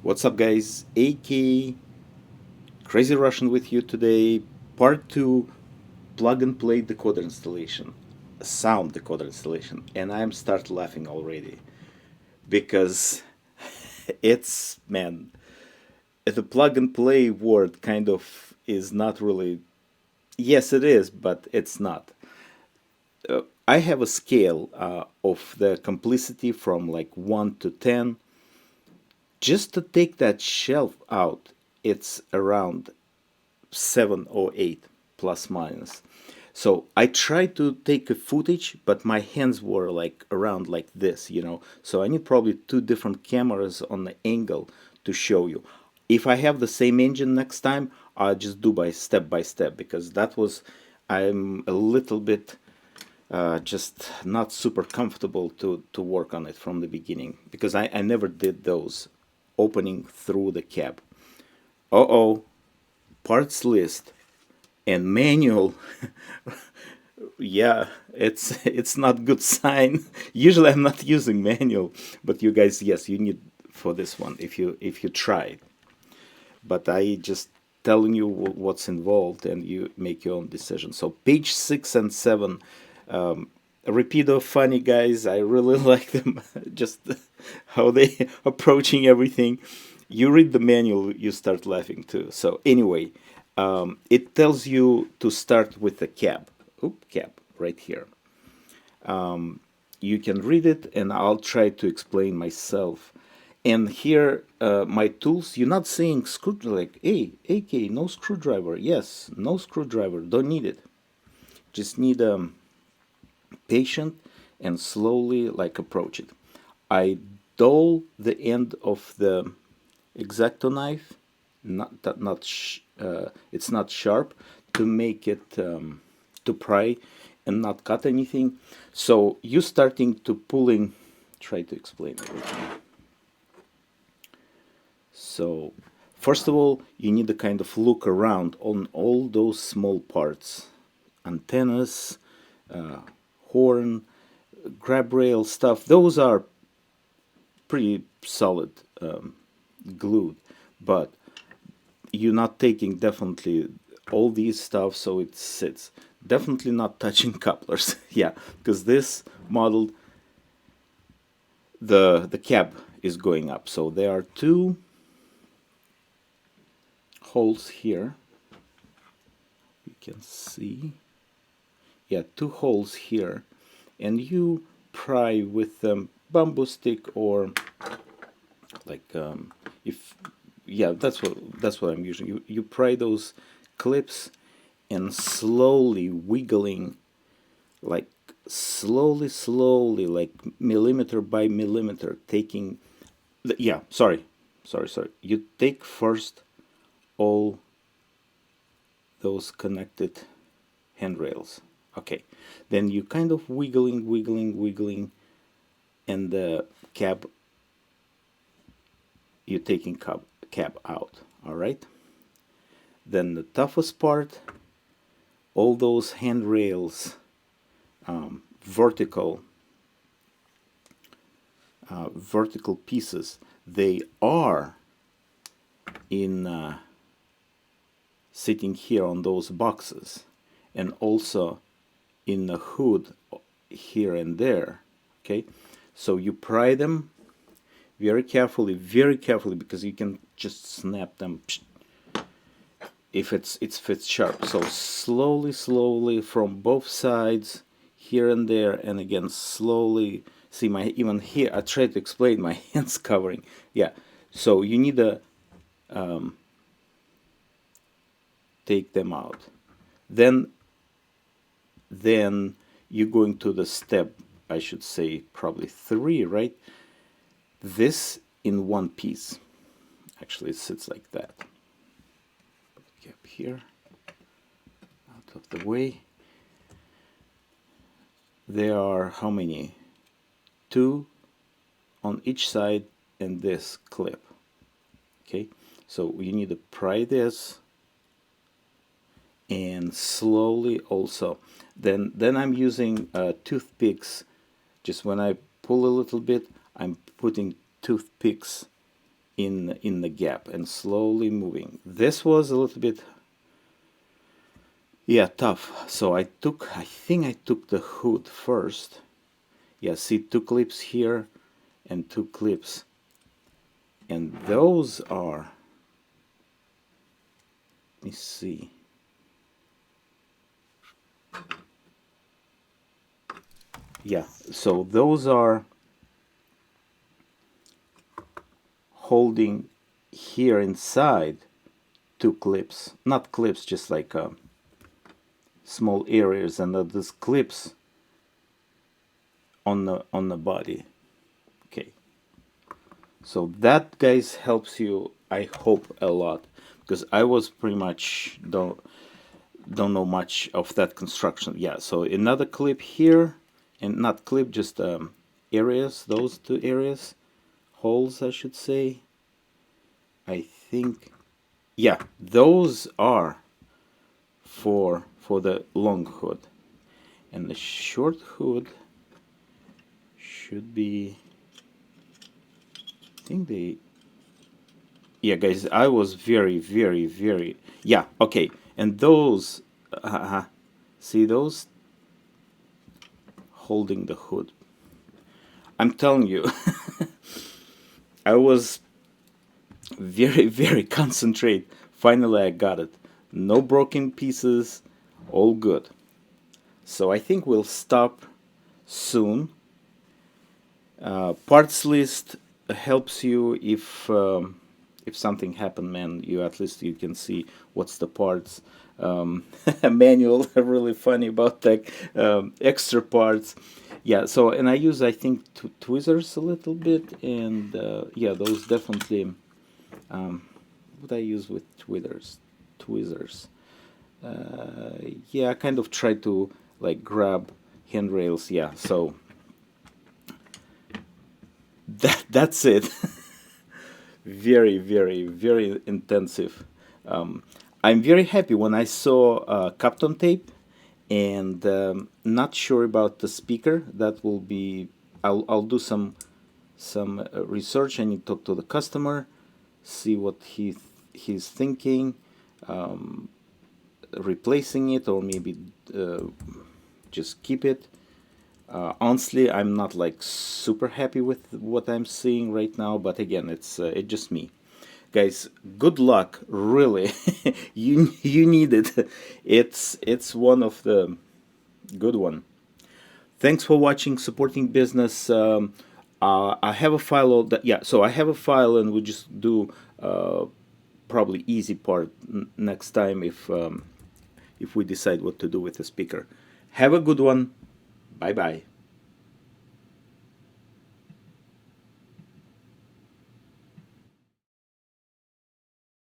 What's up, guys? AK Crazy Russian with you today. Part 2, plug and play decoder installation, sound decoder installation. And I'm start laughing already because it's, man, the plug and play word kind of is not really, yes, it is, but it's not. I have a scale of the complicity from like 1 to 10. Just to take that shelf out, it's around 7 or 8 plus minus. So I tried to take a footage, but my hands were like around like this. So I need probably two different cameras on the angle to show you. If I have the same engine next time, I'll just do by step because that was, I'm a little bit just not super comfortable to work on it from the beginning because I never did those opening through the cab. Uh-oh, parts list and manual. Yeah, it's not good sign. Usually I'm not using manual, but you guys, yes, you need for this one if you try it. But I just telling you what's involved and you make your own decision. So page 6 and 7, Rapido, funny guys, I really like them. Just how they approaching everything. You read the manual, you start laughing too. So anyway, it tells you to start with the cab. Cab right here. You can read it, and I'll try to explain myself. And here, my tools. You're not saying screwdriver like, hey, AK, no screwdriver. Yes, no screwdriver. Don't need it. Just need patient and slowly like approach it. I dull the end of the X-Acto knife, it's not sharp to make it to pry and not cut anything. So you starting to pulling. Try to explain everything. So first of all, you need to kind of look around on all those small parts, antennas, horn, grab rail stuff. Those are pretty solid, glued, but you're not taking definitely all these stuff so it sits. Definitely not touching couplers. Yeah, because this model, the cab is going up, so there are two holes here. You can see, yeah, two holes here, and you pry with bamboo stick or like if yeah, that's what I'm using. You pry those clips and slowly wiggling, like slowly, like millimeter by millimeter, taking yeah, sorry. You take first all those connected handrails. Okay, then you kind of wiggling, and the cab, you're taking cab out. All right. Then the toughest part, all those handrails, vertical vertical pieces, they are in sitting here on those boxes, and also in the hood here and there. Okay, so you pry them very carefully, because you can just snap them if it fits sharp. So slowly from both sides, here and there, and again slowly. See, my even here, I try to explain, my hands covering. Yeah, so you need to take them out. Then you're going to the step, I should say probably 3, right? This in one piece. Actually, it sits like that. Put the cap here, out of the way. There are how many? 2 on each side and this clip. Okay, so you need to pry this and slowly also. Then I'm using toothpicks. Just when I pull a little bit, I'm putting toothpicks in the gap and slowly moving. This was a little bit, yeah, tough. So I think I took the hood first. Yeah, see, 2 clips here and 2 clips, and those are, let me see. Yeah, so those are holding here inside 2 clips, not clips, just like small areas, and these clips on the body. Okay, so that, guys, helps you, I hope, a lot, because I was pretty much don't know much of that construction. Yeah, so another clip here, and not clip, just areas, those 2 areas, holes I should say. I think, yeah, those are for the long hood, and the short hood should be, I think they, yeah, guys, I was very, yeah, okay, and those, see those holding the hood. I'm telling you, I was very concentrate. Finally I got it. No broken pieces, all good. So I think we'll stop soon. Parts list helps you if something happened, man. You at least you can see what's the parts. Manual really funny about like extra parts. Yeah. So and I use, I think, tweezers a little bit, and yeah, those definitely. What I use with tweezers. Yeah, I kind of try to like grab handrails. Yeah, so that's it. Very intensive. I'm very happy when I saw Capton tape, and not sure about the speaker. That will be, I'll do some research. I need to talk to the customer, see what he's thinking, replacing it, or maybe just keep it. Honestly, I'm not like super happy with what I'm seeing right now, but again, it's just me. Guys, good luck, really. You need it. It's one of the good one. Thanks for watching Supporting Business. I have a file of that. Yeah, so I have a file, and we'll just do probably easy part next time if we decide what to do with the speaker. Have a good one. Bye bye.